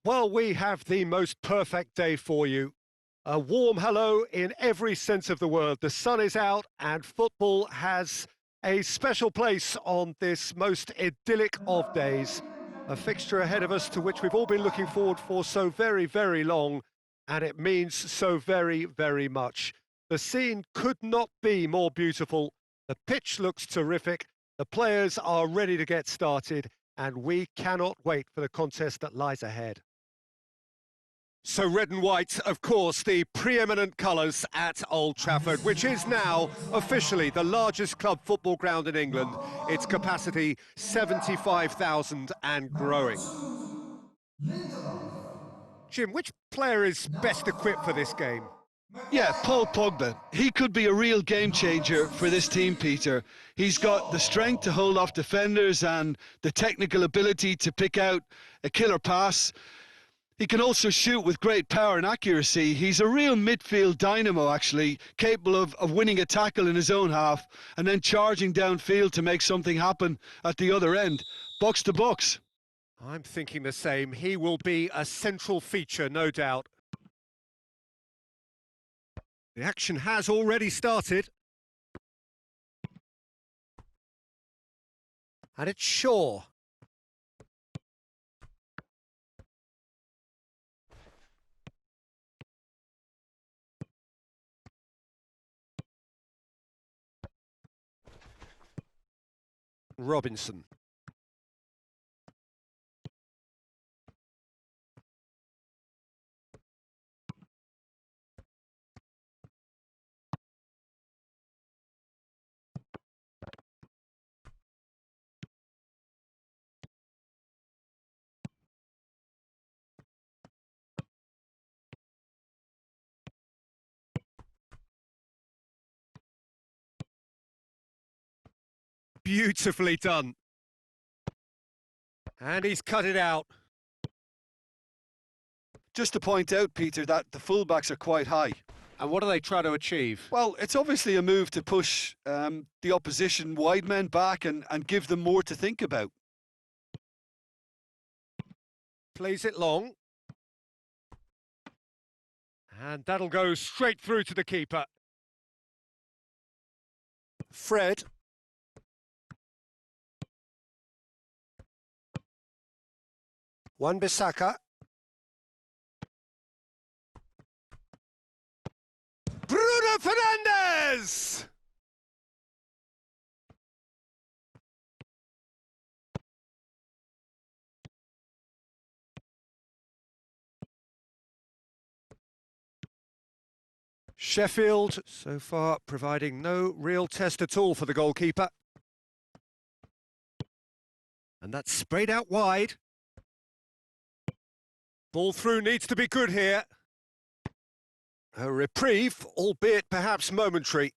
Well, we have the most perfect day for you. A warm hello in every sense of the word. The sun is out and football has a special place on this most idyllic of days. A fixture ahead of us to which we've all been looking forward for so very, very long, and it means so very, very much. The scene could not be more beautiful. The pitch looks terrific. The players are ready to get started, and we cannot wait for the contest that lies ahead. So red and white, of course, the preeminent colours at Old Trafford, which is now officially the largest club football ground in England. Its capacity 75,000 and growing. Jim, which player is best equipped for this game? Yeah, Paul Pogba. He could be a real game changer for this team, Peter. He's got the strength to hold off defenders and the technical ability to pick out a killer pass. He can also shoot with great power and accuracy. He's a real midfield dynamo, actually, capable of winning a tackle in his own half and then charging downfield to make something happen at the other end. Box to box. I'm thinking the same. He will be a central feature, no doubt. The action has already started. And it's Shaw. Robinson. Beautifully done. And he's cut it out. Just to point out, Peter, that the fullbacks are quite high. And what do they try to achieve? Well, it's obviously a move to push the opposition wide men back and give them more to think about. Plays it long. And that'll go straight through to the keeper. Fred. Wan-Bissaka. Bruno Fernandes! Sheffield, so far, providing no real test at all for the goalkeeper. And that's sprayed out wide. Ball through needs to be good here. A reprieve, albeit perhaps momentary.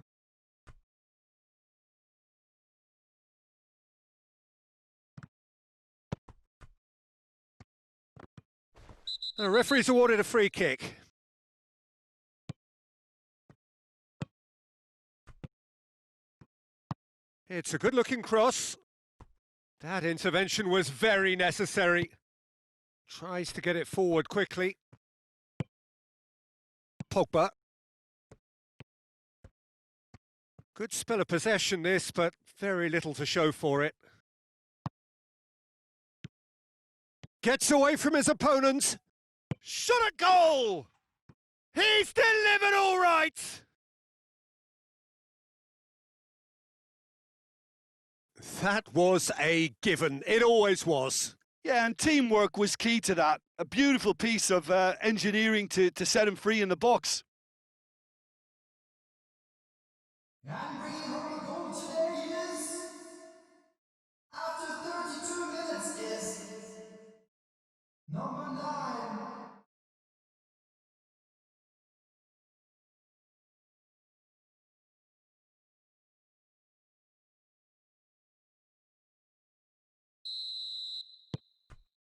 The referee's awarded a free kick. It's a good-looking cross. That intervention was very necessary. Tries to get it forward quickly. Pogba. Good spell of possession this, but very little to show for it. Gets away from his opponent. Shot at goal! He's delivered all right! That was a given. It always was. Yeah, and teamwork was key to that. A beautiful piece of engineering to set him free in the box. And bringing home the goal today is, after 32 minutes, is number 9.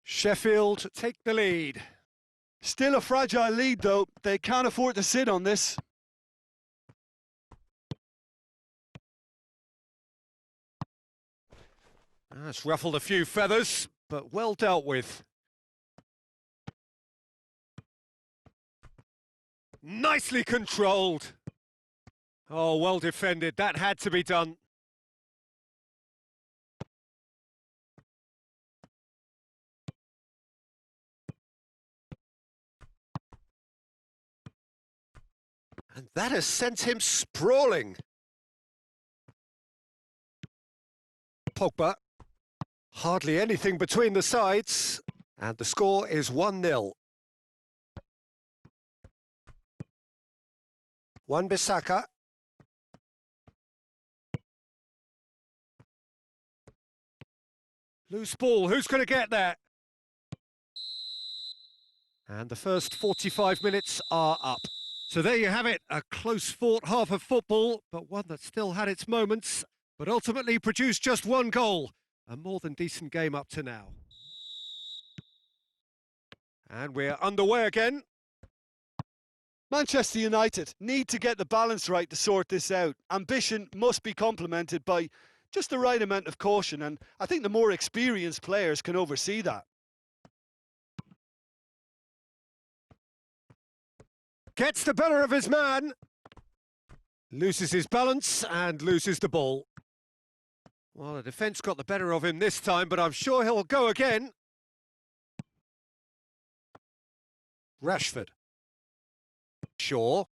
Sheffield take the lead. Still a fragile lead, though. They can't afford to sit on this. That's ruffled a few feathers, but well dealt with. Nicely controlled. Oh, well defended. That had to be done. And that has sent him sprawling. Pogba. Hardly anything between the sides. And the score is 1-0. Wan-Bissaka. Loose ball, who's going to get that? And the first 45 minutes are up. So there you have it, a close-fought half of football, but one that still had its moments, but ultimately produced just one goal. A more than decent game up to now. And we're underway again. Manchester United need to get the balance right to sort this out. Ambition must be complemented by just the right amount of caution, and I think the more experienced players can oversee that. Gets the better of his man. Loses his balance and loses the ball. Well, the defence got the better of him this time, but I'm sure he'll go again. Rashford. Shaw.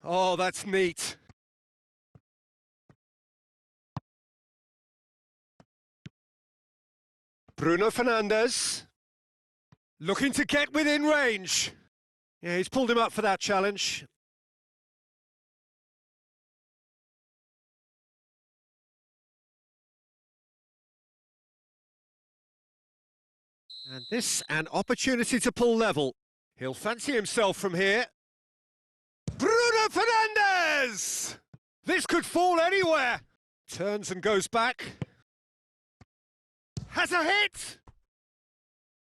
Oh, that's neat. Bruno Fernandes. Looking to get within range. Yeah, he's pulled him up for that challenge. And this, an opportunity to pull level. He'll fancy himself from here. Bruno Fernandes! This could fall anywhere. Turns and goes back. Has a hit!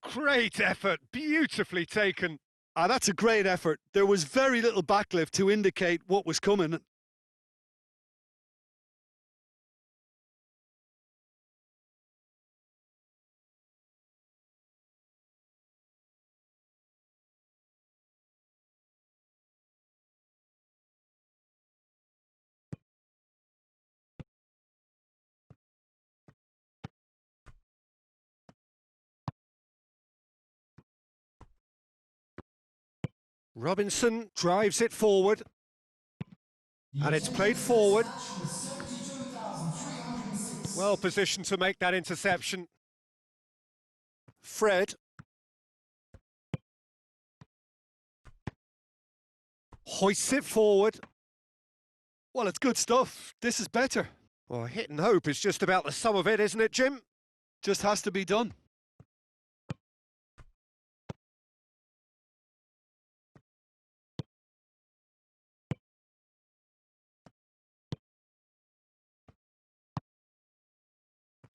Great effort, beautifully taken. That's a great effort. There was very little backlift to indicate what was coming. Robinson drives it forward. And it's played forward. Well positioned to make that interception. Fred. Hoists it forward. Well, it's good stuff. This is better. Well, hit and hope is just about the sum of it, isn't it, Jim? Just has to be done.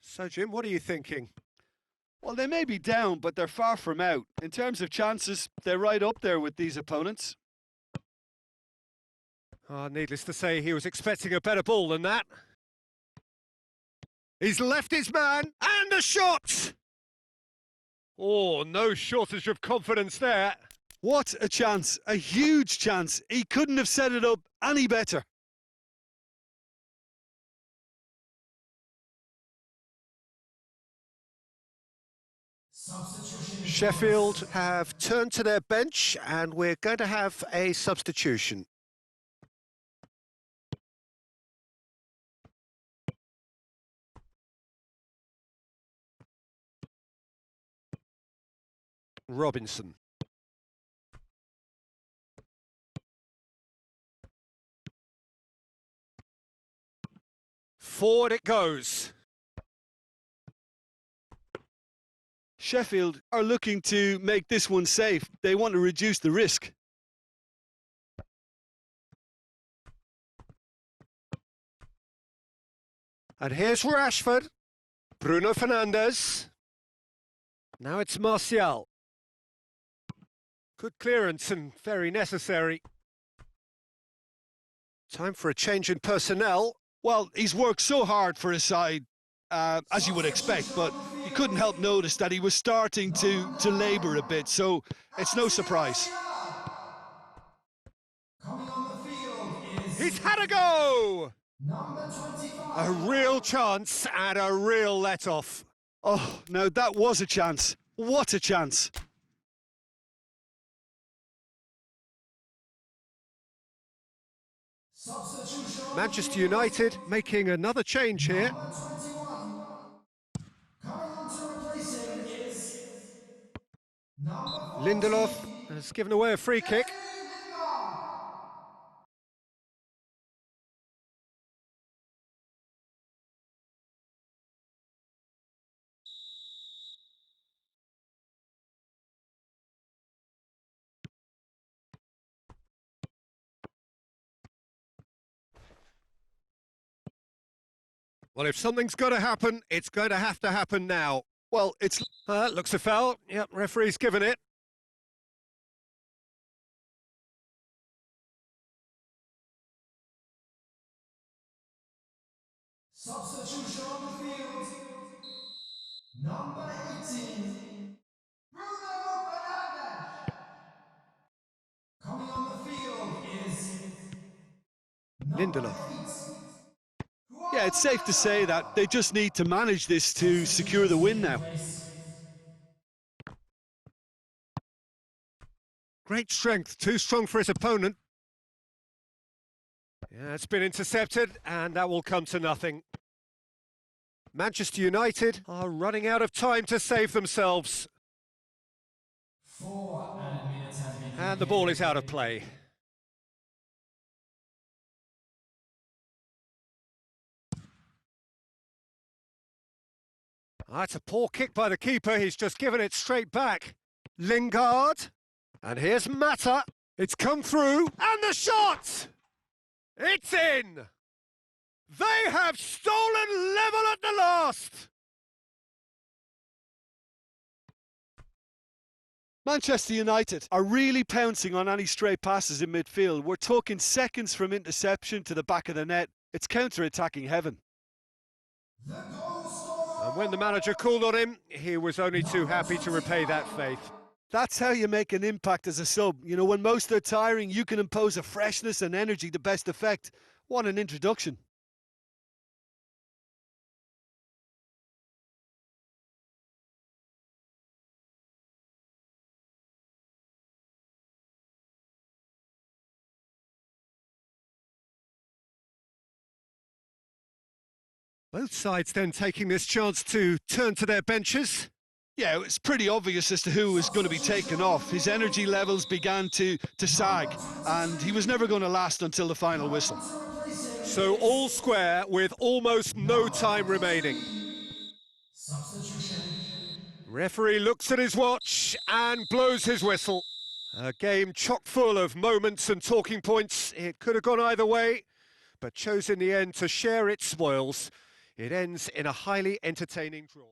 So, Jim, what are you thinking? Well, they may be down, but they're far from out. In terms of chances, they're right up there with these opponents. Needless to say, he was expecting a better ball than that. He's left his man, and a shot! Oh, no shortage of confidence there. What a chance, a huge chance. He couldn't have set it up any better. Sheffield have turned to their bench, and we're going to have a substitution. Robinson. Forward it goes. Sheffield are looking to make this one safe. They want to reduce the risk. And here's Rashford. Bruno Fernandes. Now it's Martial. Good clearance and very necessary. Time for a change in personnel. Well, he's worked so hard for his side, as you would expect, but you couldn't help notice that he was starting to labour a bit, so it's no surprise. Coming on the field is He's had a go! number 25. A real chance and a real let-off. Oh, now that was a chance. What a chance. Substitution. Manchester United making another change here. Number 21. Coming on to replace him is number 14. Lindelof has given away a free kick. Lingard. Well, if something's got to happen, it's going to happen now. Well, it's... Looks a foul. Yep, referee's given it. Substitution on the field. Number 18. Bruno Fernandes. Coming on the field is number Lindelof. 8. Yeah, it's safe to say that they just need to manage this to secure the win now. Great strength, too strong for his opponent. Yeah, it's been intercepted, and that will come to nothing. Manchester United are running out of time to save themselves. 4 added minutes have been And the ball is out of play. That's a poor kick by the keeper. He's just given it straight back. Lingard. And here's Mata. It's come through. And the shot! It's in! They have stolen level at the last! Manchester United are really pouncing on any stray passes in midfield. We're talking seconds from interception to the back of the net. It's counter-attacking heaven. the goal scorer. And when the manager called on him, he was only too happy to repay that faith. That's how you make an impact as a sub. You know, when most are tiring, you can impose a freshness and energy to best effect. What an introduction. Both sides then taking this chance to turn to their benches. Yeah, it was pretty obvious as to who was going to be taken off. His energy levels began to sag, and he was never going to last until the final whistle. So all square with almost no time remaining. Substitution. Referee looks at his watch and blows his whistle. A game chock full of moments and talking points. It could have gone either way, but chose in the end to share its spoils. It ends in a highly entertaining draw.